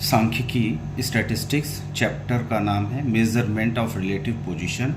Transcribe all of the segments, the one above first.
सांख्यिकी statistics chapter का नाम है मेजरमेंट ऑफ रिलेटिव पोजीशन,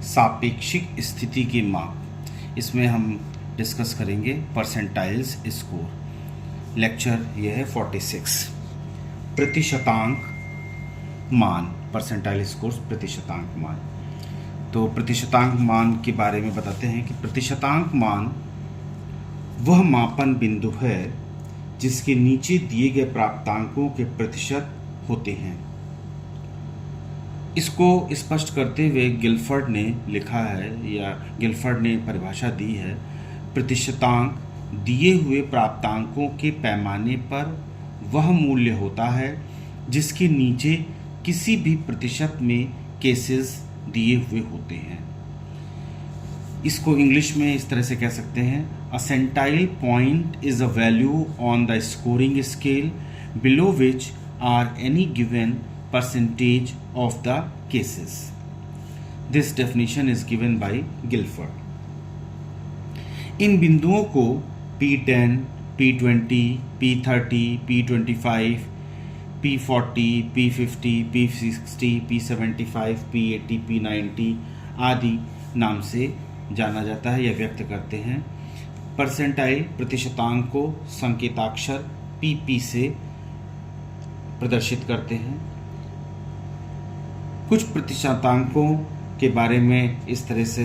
सापेक्षिक स्थिति की माप। इसमें हम डिस्कस करेंगे परसेंटाइल्स स्कोर। लेक्चर यह है 46। प्रतिशतांक मान, परसेंटाइल स्कोर प्रतिशतांक मान। तो प्रतिशतांक मान के बारे में बताते हैं कि प्रतिशतांक मान वह मापन बिंदु है जिसके नीचे दिए गए प्राप्तांकों के प्रतिशत होते हैं। इसको स्पष्ट करते हुए गिलफर्ड ने लिखा है, या गिलफर्ड ने परिभाषा दी है, प्रतिशतांक दिए हुए प्राप्तांकों के पैमाने पर वह मूल्य होता है जिसके नीचे किसी भी प्रतिशत में केसेस दिए हुए होते हैं। इसको इंग्लिश में इस तरह से कह सकते हैं, a centile point is a value on the scoring scale below which are any given percentage of the cases. This definition is given by Guilford. इन बिंदुओं को P10, P20, P30, P25, P40, P50, P60, P75, P80, P90 आदि नाम से जाना जाता है या व्यक्त करते हैं। परसेंटाइल प्रतिशतांक को संकेताक्षर PP से प्रदर्शित करते हैं। कुछ प्रतिशतांकों के बारे में इस तरह से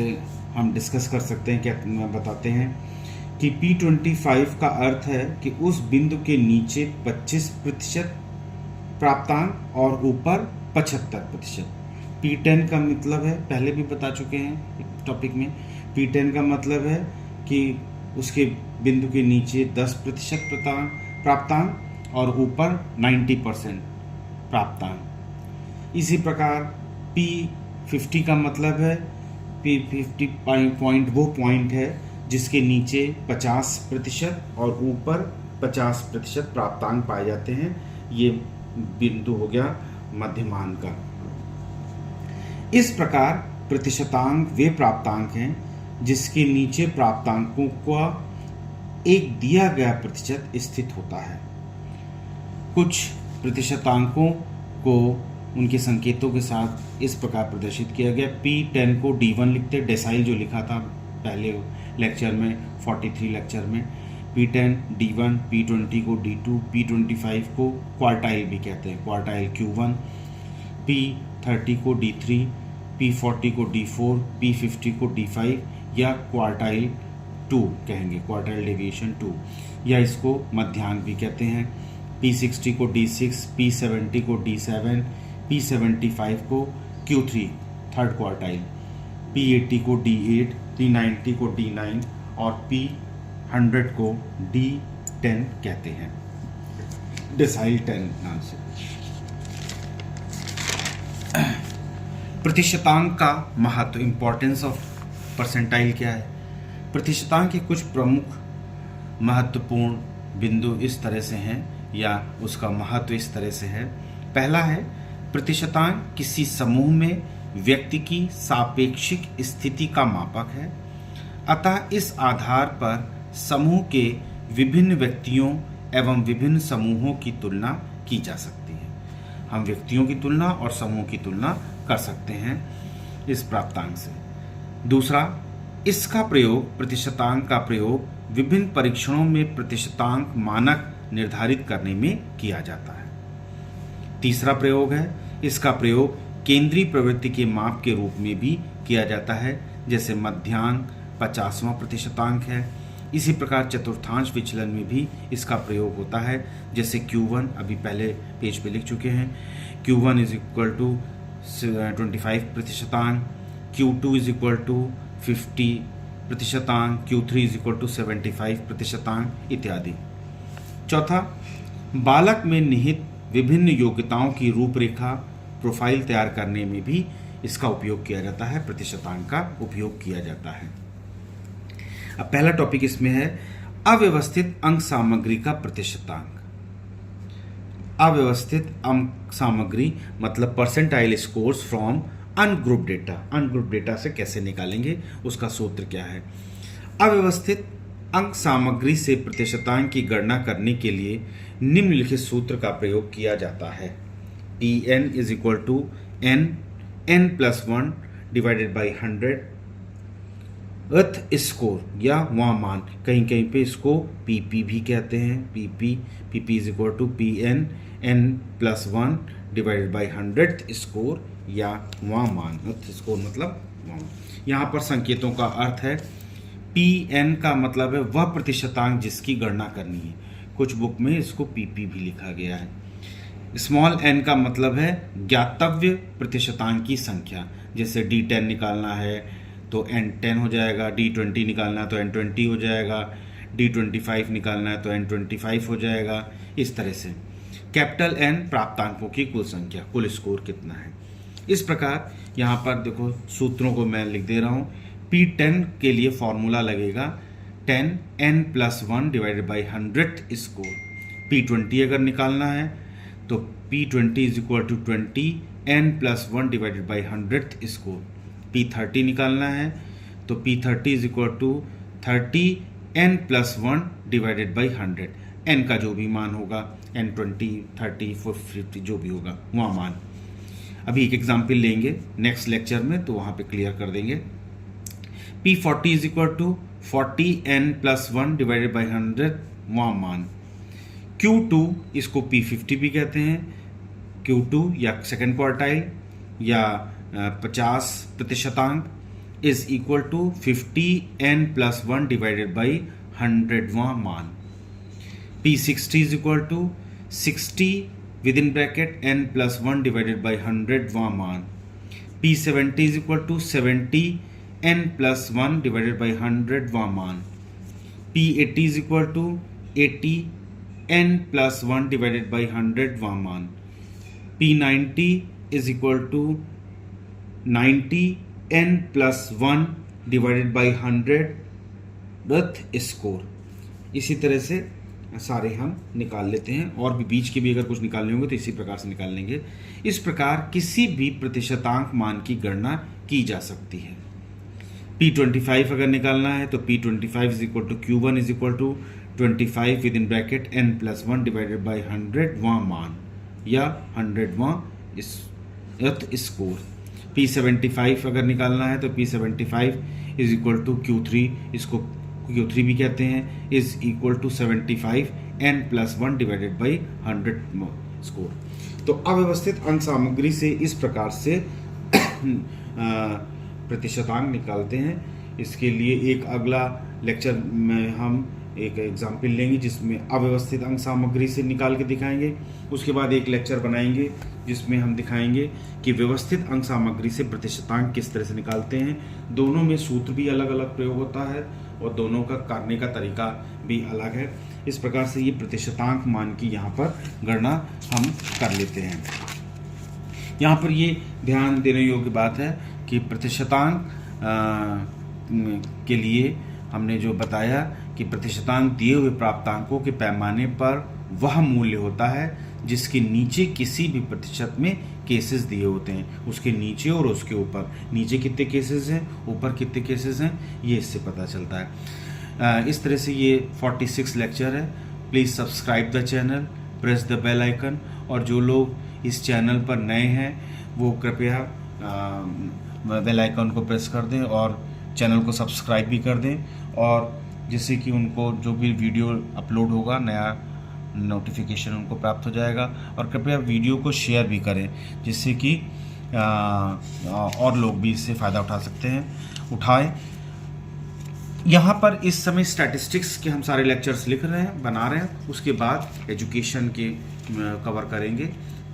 हम डिस्कस कर सकते हैं, क्या बताते हैं कि P25 का अर्थ है कि उस बिंदु के नीचे 25% प्राप्तांक और ऊपर 75%। P10 का मतलब है, पहले भी बता चुके हैं टॉपिक में, P10 का मतलब है कि उसके बिंदु के नीचे 10% प्राप्तांक और ऊपर 90% प्राप्तांक। इसी प्रकार P50 का मतलब है, P50 पॉइंट वो पॉइंट है जिसके नीचे 50% और ऊपर 50% प्राप्तांक पाए जाते हैं। ये बिंदु हो गया मध्यमान का। इस प्रकार प्रतिशतांक वे प्राप्तांक हैं जिसके नीचे प्राप्तांकों का एक दिया गया प्रतिशत स्थित होता है। कुछ प्रतिशतांकों को उनके संकेतों के साथ इस प्रकार प्रदर्शित किया गया। P10 को D1 लिखते, डेसाइल जो लिखा था पहले लेक्चर में, 43 लेक्चर में, P10 D1, P20 को D2, P25 को क्वार्टाइल भी कहते हैं, क्वार्टाइल Q1, P30 को D3, P40 को D4, P50 को D5 या क्वार्टाइल 2 कहेंगे, क्वार्टाइल डेविएशन 2, या इसको मध्यांक भी कहते हैं। P60 को D6, P70 को D7, P75 को Q3 थर्ड क्वार्टाइल, P80 को D8, P90 को D9 और P100 को D10 कहते हैं, डेसाइल 10 नाम से। प्रतिशतांक का महत्व, इंपॉर्टेंस ऑफ परसेंटाइल क्या है? प्रतिशतांक के कुछ प्रमुख महत्वपूर्ण बिंदु इस तरह से हैं, या उसका महत्व इस तरह से है। पहला है, प्रतिशतांक किसी समूह में व्यक्ति की सापेक्षिक स्थिति का मापक है, अतः इस आधार पर समूह के विभिन्न व्यक्तियों एवं विभिन्न समूहों की तुलना की जा सकती है। हम व्यक्तियों की तुलना और समूह की तुलना कर सकते हैं इस प्राप्तांक से। दूसरा, इसका प्रयोग, प्रतिशतांक का प्रयोग विभिन्न परीक्षणों में प्रतिशतांक मानक निर्धारित करने में किया जाता है। तीसरा प्रयोग है, इसका प्रयोग केंद्रीय प्रवृत्ति के माप के रूप में भी किया जाता है, जैसे मध्यांक 50वां प्रतिशतांक है। इसी प्रकार चतुर्थांश विचलन में भी इसका प्रयोग होता है, जैसे Q1 अभी पहले पेज पे लिख चुके हैं। Q1 इज इक्वल टू 25 प्रतिशतांक, Q2 इज इक्वल टू 50 प्रतिशतांक, Q3 इज इक्वल टू 75 प्रतिशतांक इत्यादि। चौथा, बालक में निहित विभिन्न योग्यताओं की रूपरेखा, प्रोफाइल तैयार करने में भी इसका उपयोग किया जाता है, प्रतिशतांक का उपयोग किया जाता है। अब पहला टॉपिक इसमें है, अव्यवस्थित अंक सामग्री का प्रतिशतांक। अव्यवस्थित अंक सामग्री मतलब percentile scores from ungroup data. Ungroup data से कैसे निकालेंगे, उसका सूत्र क्या है? अव्यवस्थित अंक सामग्री से प्रतिशतांक की गणना करने के लिए निम्नलिखित सूत्र का प्रयोग किया जाता है। Pn is equal to n+1 divided by 100 अर्थ स्कोर या वहाँ मान, कहीं कहीं पे इसको PP भी कहते हैं। PP is equal to Pn n+1 divided by 100th score या वहाँ मान। अर्थ स्कोर मतलब वहाँ। यहाँ पर संकेतों का अर्थ है Pn का मतलब है वह प्रतिशतांक जिसकी गणना करनी है। कुछ बुक में इसको PP भी लिखा गया है। स्मॉल n का मतलब है ज्ञातव्य प्रतिशतांक की संख्या। जैसे D10 निकालना है तो N10 हो जाएगा, D20 निकालना है तो N20 हो जाएगा, D25 निकालना है तो N25 हो जाएगा। इस तरह से कैपिटल N प्राप्तांकों की कुल संख्या, कुल स्कोर कितना है। इस प्रकार यहाँ पर देखो सूत्रों को मैं लिख दे रहा हूँ। P10 के लिए फॉर्मूला लगेगा 10n+1 divided by 100th score. P20 अगर निकालना है तो P20 is equal to 20n+1 divided by 100th score. P30 निकालना है तो P30 is equal to 30n+1 divided by 100। n का जो भी मान होगा, n20, 30, 50 जो भी होगा वहाँ मान। अभी एक एग्जाम्पल लेंगे नेक्स्ट लेक्चर में तो वहाँ पे क्लियर कर देंगे। P40 is equal to 40n+1 divided by 100 वहाँ मान। Q2 इसको P50 भी कहते हैं। Q2 या सेकेंड क्वार्टाइल या 50% is equal to 50n+1 divided by 100 वहाँ मान। P60 is equal to 60 with in bracket n+1 divided by 100 वहाँ मान। P70 is equal to 70n+1 divided by 100 वहाँ मान। P80 is equal to 80n+1 divided by 100 वहाँ मान। P90 is equal to 90n+1 divided by 100th score. इसी तरह से सारे हम निकाल लेते हैं, और भी बीच के भी अगर कुछ निकालने होंगे तो इसी प्रकार से निकाल लेंगे। इस प्रकार किसी भी प्रतिशतांक मान की गणना की जा सकती है। P25 अगर निकालना है तो P25 is equal to Q1 is equal to 25 with in bracket n+1 divided by 100 वहाँ मान या 100 वहाँ स्कोर। P75 अगर निकालना है तो P75 is equal to Q3, इसको Q3 भी कहते हैं, is equal to 75n+1 divided by 100 score. तो अव्यवस्थित अंक सामग्री से इस प्रकार से प्रतिशतांक निकालते हैं। इसके लिए एक अगला लेक्चर में हम एक एग्जाम्पल लेंगे जिसमें अव्यवस्थित अंक सामग्री से निकाल के दिखाएंगे। उसके बाद एक लेक्चर बनाएंगे जिसमें हम दिखाएंगे कि व्यवस्थित अंक सामग्री से प्रतिशतांक किस तरह से निकालते हैं। दोनों में सूत्र भी अलग अलग प्रयोग होता है और दोनों का करने का तरीका भी अलग है। इस प्रकार से ये प्रतिशतांक मान की यहाँ पर गणना हम कर लेते हैं। यहाँ पर ये ध्यान देने योग्य बात है कि प्रतिशतांक के लिए हमने जो बताया कि प्रतिशतांक दिए हुए प्राप्तांकों के पैमाने पर वह मूल्य होता है जिसके नीचे किसी भी प्रतिशत में केसेस दिए होते हैं। उसके नीचे और उसके ऊपर, नीचे कितने केसेस हैं, ऊपर कितने केसेस हैं, ये इससे पता चलता है। इस तरह से ये 46 लेक्चर है। Please subscribe the channel, press the bell icon, और जो लोग इस चैनल पर नए हैं वो कृपया बेल आइकन को प्रेस कर दें और चैनल को सब्सक्राइब भी कर दें, और जिससे कि उनको जो भी वीडियो अपलोड होगा नया नोटिफिकेशन उनको प्राप्त हो जाएगा। और कृपया वीडियो को शेयर भी करें जिससे कि और लोग भी इससे फ़ायदा उठा सकते हैं, उठाएं। यहाँ पर इस समय स्टैटिस्टिक्स के हम सारे लेक्चर्स लिख रहे हैं, बना रहे हैं। उसके बाद एजुकेशन के कवर करेंगे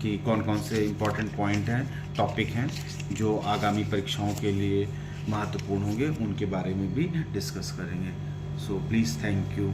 कि कौन कौन से इम्पोर्टेंट पॉइंट हैं, टॉपिक हैं जो आगामी परीक्षाओं के लिए महत्वपूर्ण होंगे, उनके बारे में भी डिस्कस करेंगे। So please, thank you.